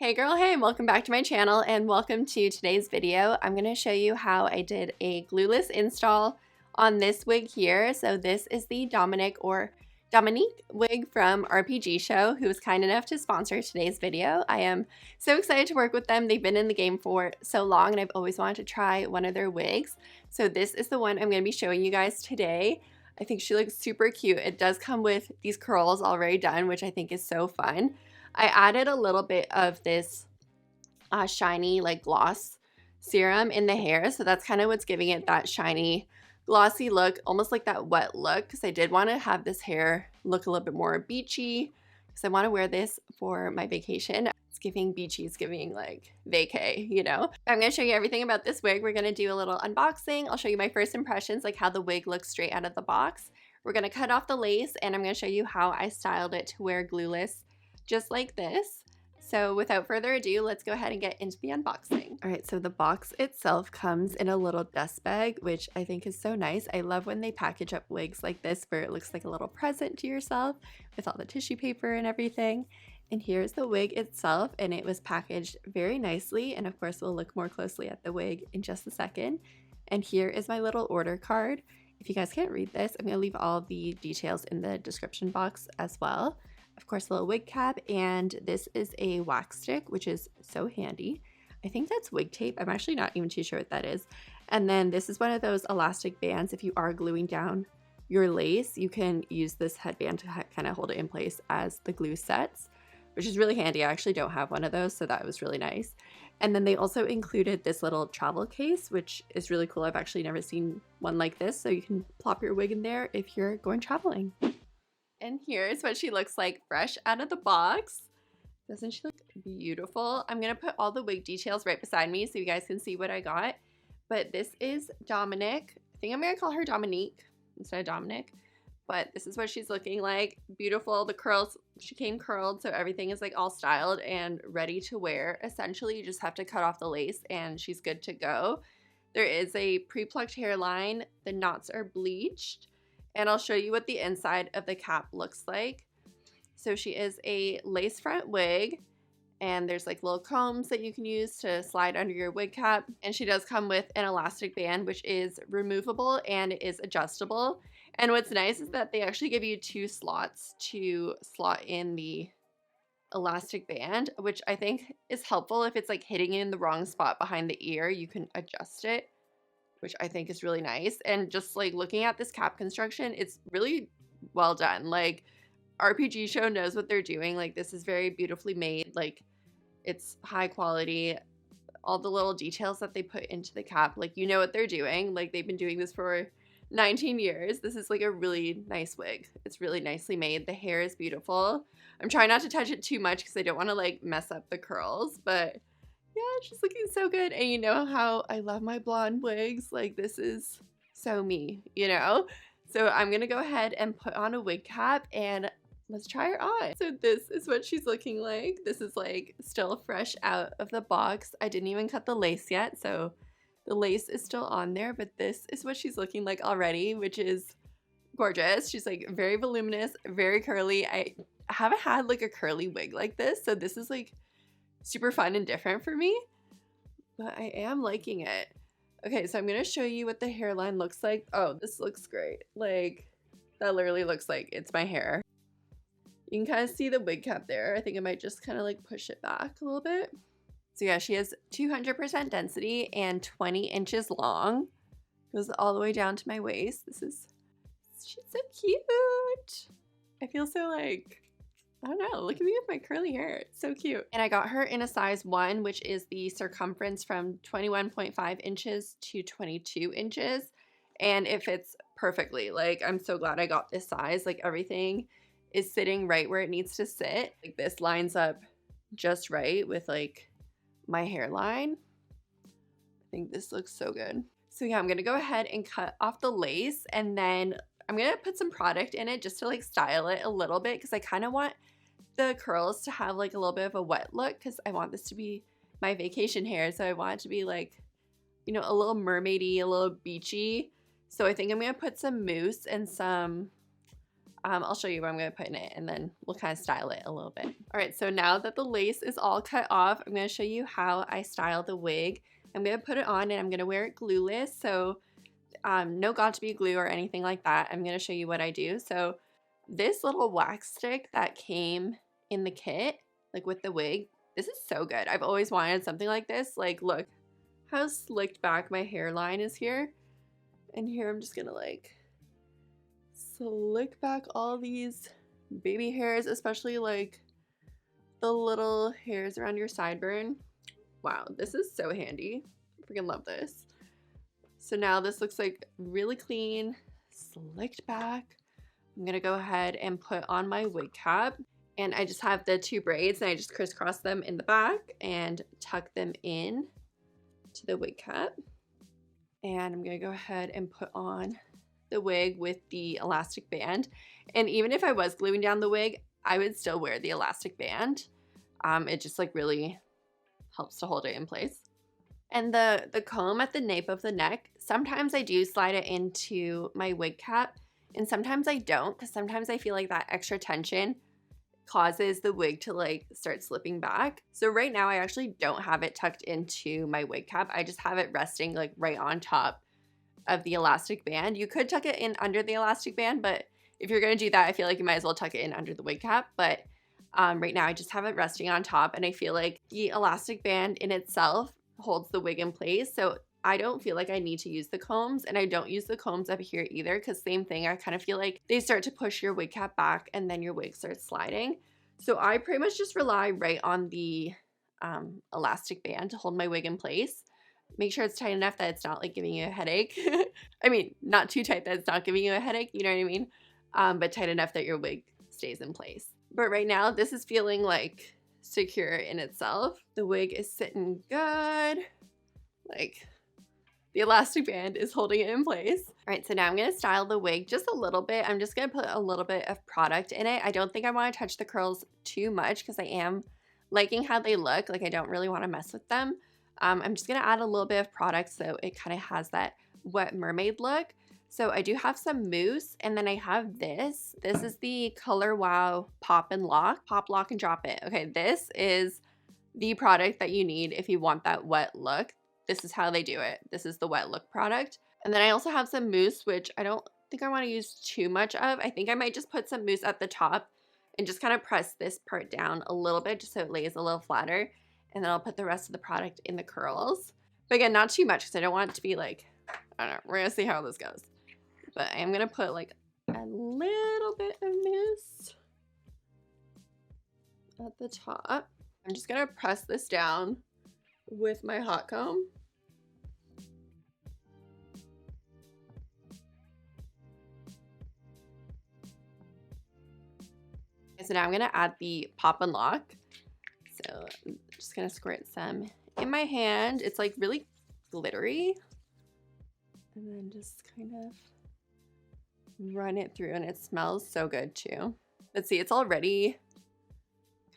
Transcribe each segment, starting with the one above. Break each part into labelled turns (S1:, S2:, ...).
S1: Hey girl, hey, welcome back to my channel and welcome to today's video. I'm going to show you how I did a glueless install on this wig here. So this is the Dominique wig from RPGShow, who was kind enough to sponsor today's video. I am so excited to work with them. They've been in the game for so long and I've always wanted to try one of their wigs. So this is the one I'm going to be showing you guys today. I think she looks super cute. It does come with these curls already done, which I think is so fun. I added a little bit of this shiny like gloss serum in the hair, so that's kind of what's giving it that shiny glossy look, almost like that wet look, because I did want to have this hair look a little bit more beachy because I want to wear this for my vacation. It's giving beachy, it's giving like vacay, you know. I'm going to show you everything about this wig. We're going to do a little unboxing. I'll show you my first impressions, like how the wig looks straight out of the box. We're going to cut off the lace and I'm going to show you how I styled it to wear glueless just like this. So without further ado, let's go ahead and get into the unboxing. All right, so the box itself comes in a little dust bag, which I think is so nice. I love when they package up wigs like this where it looks like a little present to yourself with all the tissue paper and everything. And here's the wig itself, and it was packaged very nicely. And of course, we'll look more closely at the wig in just a second. And here is my little order card. If you guys can't read this, I'm gonna leave all the details in the description box as well. Of course, a little wig cap, and this is a wax stick, which is so handy. I think that's wig tape. I'm actually not even too sure what that is. And then this is one of those elastic bands. If you are gluing down your lace, you can use this headband to kind of hold it in place as the glue sets, which is really handy. I actually don't have one of those, so that was really nice. And then they also included this little travel case, which is really cool. I've actually never seen one like this, so you can plop your wig in there if you're going traveling. And here's what she looks like fresh out of the box. Doesn't she look beautiful? I'm going to put all the wig details right beside me so you guys can see what I got. But this is Dominique. I think I'm going to call her Dominique instead of Dominic. But this is what she's looking like. Beautiful. The curls, she came curled, so everything is like all styled and ready to wear. Essentially, you just have to cut off the lace and she's good to go. There is a pre-plucked hairline. The knots are bleached. And I'll show you what the inside of the cap looks like. So she is a lace front wig, and there's like little combs that you can use to slide under your wig cap. And she does come with an elastic band, which is removable and is adjustable. And what's nice is that they actually give you 2 slots to slot in the elastic band, which I think is helpful. If it's like hitting in the wrong spot behind the ear, you can adjust it, which I think is really nice. And just like looking at this cap construction, it's really well done. Like RPGShow knows what they're doing. Like this is very beautifully made. Like it's high quality. All the little details that they put into the cap, like you know what they're doing. Like they've been doing this for 19 years. This is like a really nice wig. It's really nicely made. The hair is beautiful. I'm trying not to touch it too much because I don't want to like mess up the curls, but yeah, she's looking so good. And you know how I love my blonde wigs? Like this is so me, you know? So I'm gonna go ahead and put on a wig cap and let's try her on. So this is what she's looking like. This is like still fresh out of the box. I didn't even cut the lace yet, so the lace is still on there, but this is what she's looking like already, which is gorgeous. She's like very voluminous, very curly. I haven't had like a curly wig like this, so this is like super fun and different for me, but I am liking it. Okay, so I'm gonna show you what the hairline looks like. Oh, this looks great. Like that literally looks like it's my hair. You can kind of see the wig cap there. I think I might just kind of like push it back a little bit. So yeah, she has 200% density and 20 inches long. Goes all the way down to my waist. She's so cute. I feel so like, I don't know, look at me with my curly hair. It's so cute. And I got her in a size 1, which is the circumference from 21.5 inches to 22 inches. And it fits perfectly. Like, I'm so glad I got this size. Like, everything is sitting right where it needs to sit. Like, this lines up just right with, like, my hairline. I think this looks so good. So, yeah, I'm going to go ahead and cut off the lace. And then I'm going to put some product in it just to, like, style it a little bit. Because I kind of want the curls to have like a little bit of a wet look because I want this to be my vacation hair. So I want it to be like, you know, a little mermaidy, a little beachy. So I think I'm going to put some mousse and some I'll show you what I'm going to put in it, and then we'll kind of style it a little bit. All right, so now that the lace is all cut off, I'm going to show you how I style the wig. I'm going to put it on, and I'm going to wear it glueless, so no got-to-be glue or anything like that. I'm going to show you what I do. So this little wax stick that came in the kit, like with the wig, this is so good. I've always wanted something like this. Like, look how slicked back my hairline is here. And here I'm just going to like slick back all these baby hairs, especially like the little hairs around your sideburn. Wow, this is so handy. I freaking love this. So now this looks like really clean, slicked back. I'm gonna go ahead and put on my wig cap, and I just have the 2 braids and I just crisscross them in the back and tuck them in to the wig cap. And I'm gonna go ahead and put on the wig with the elastic band. And even if I was gluing down the wig, I would still wear the elastic band. It just like really helps to hold it in place. And the comb at the nape of the neck, sometimes I do slide it into my wig cap, and sometimes I don't, because sometimes I feel like that extra tension causes the wig to like start slipping back. So right now I actually don't have it tucked into my wig cap. I just have it resting like right on top of the elastic band. You could tuck it in under the elastic band, but if you're going to do that, I feel like you might as well tuck it in under the wig cap. But right now I just have it resting on top, and I feel like the elastic band in itself holds the wig in place. So I don't feel like I need to use the combs, and I don't use the combs up here either, because same thing, I kind of feel like they start to push your wig cap back and then your wig starts sliding. So I pretty much just rely right on the elastic band to hold my wig in place. Make sure it's tight enough that it's not like giving you a headache. I mean, not too tight that it's not giving you a headache, you know what I mean? But tight enough that your wig stays in place. But right now, this is feeling like secure in itself. The wig is sitting good. Like, the elastic band is holding it in place. All right, so now I'm gonna style the wig just a little bit. I'm just gonna put a little bit of product in it. I don't think I wanna touch the curls too much because I am liking how they look. Like, I don't really wanna mess with them. I'm just gonna add a little bit of product so it kind of has that wet mermaid look. So I do have some mousse, and then I have this. This is the Color Wow Pop and Lock. Pop, lock, and drop it. Okay, this is the product that you need if you want that wet look. This is how they do it. This is the wet look product. And then I also have some mousse, which I don't think I want to use too much of. I think I might just put some mousse at the top and just kind of press this part down a little bit just so it lays a little flatter. And then I'll put the rest of the product in the curls. But again, not too much because I don't want it to be like, I don't know, we're going to see how this goes. But I am going to put like a little bit of mousse at the top. I'm just going to press this down with my hot comb. So now I'm going to add the Pop and Lock. So I'm just going to squirt some in my hand. It's like really glittery. And then just kind of run it through, and it smells so good too. But see, it's already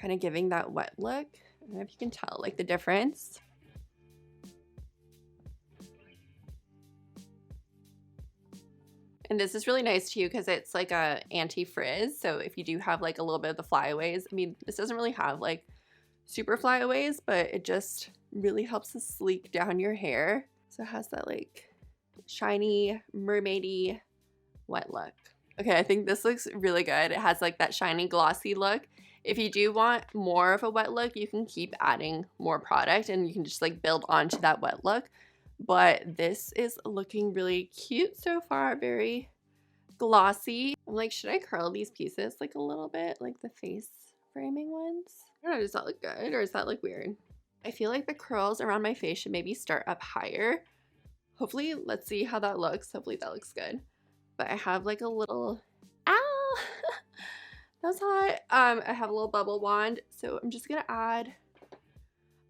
S1: kind of giving that wet look. I don't know if you can tell like the difference. And this is really nice too because it's like a anti-frizz. So if you do have like a little bit of the flyaways, I mean, this doesn't really have like super flyaways, but it just really helps to sleek down your hair. So it has that like shiny, mermaidy wet look. Okay, I think this looks really good. It has like that shiny, glossy look. If you do want more of a wet look, you can keep adding more product and you can just like build onto that wet look. But this is looking really cute so far, very glossy. I'm like, should I curl these pieces like a little bit, like the face framing ones? I don't know, does that look good or does that look weird? I feel like the curls around my face should maybe start up higher. Hopefully, let's see how that looks. Hopefully that looks good. But I have like a little, ow, that's hot. I have a little bubble wand. So I'm just gonna add,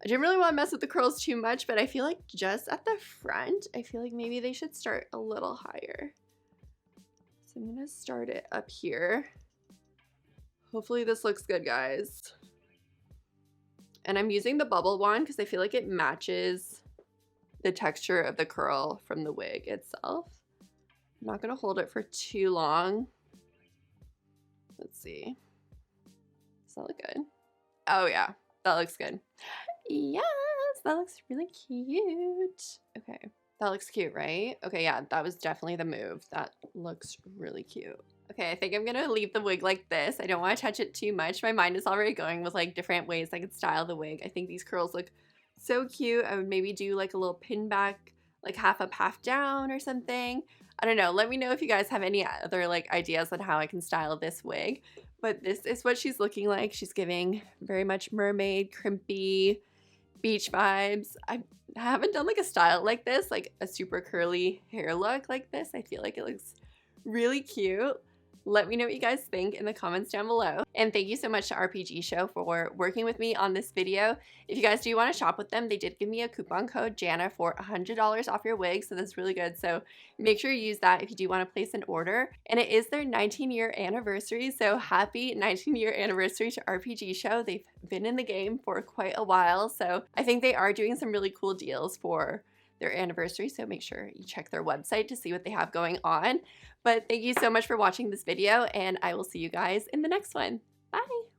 S1: I didn't really want to mess with the curls too much, but I feel like just at the front, I feel like maybe they should start a little higher. So I'm gonna start it up here. Hopefully this looks good, guys. And I'm using the bubble wand because I feel like it matches the texture of the curl from the wig itself. I'm not gonna hold it for too long. Let's see. Does that look good? Oh yeah, that looks good. Yes, that looks really cute. Okay, that looks cute, right? Okay, yeah, that was definitely the move. That looks really cute. Okay, I think I'm gonna leave the wig like this. I don't want to touch it too much. My mind is already going with like different ways I could style the wig. I think these curls look so cute. I would maybe do like a little pin back, like half up, half down or something. I don't know. Let me know if you guys have any other like ideas on how I can style this wig. But this is what she's looking like. She's giving very much mermaid, crimpy, beach vibes. I haven't done like a style like this, like a super curly hair look like this. I feel like it looks really cute. Let me know what you guys think in the comments down below. And thank you so much to RPGShow for working with me on this video. If you guys do want to shop with them, they did give me a coupon code Janna for $100 off your wig, so that's really good. So make sure you use that if you do want to place an order. And it is their 19-year anniversary, so happy 19-year anniversary to RPGShow. They've been in the game for quite a while, so I think they are doing some really cool deals for their anniversary, so make sure you check their website to see what they have going on. But thank you so much for watching this video, and I will see you guys in the next one. Bye!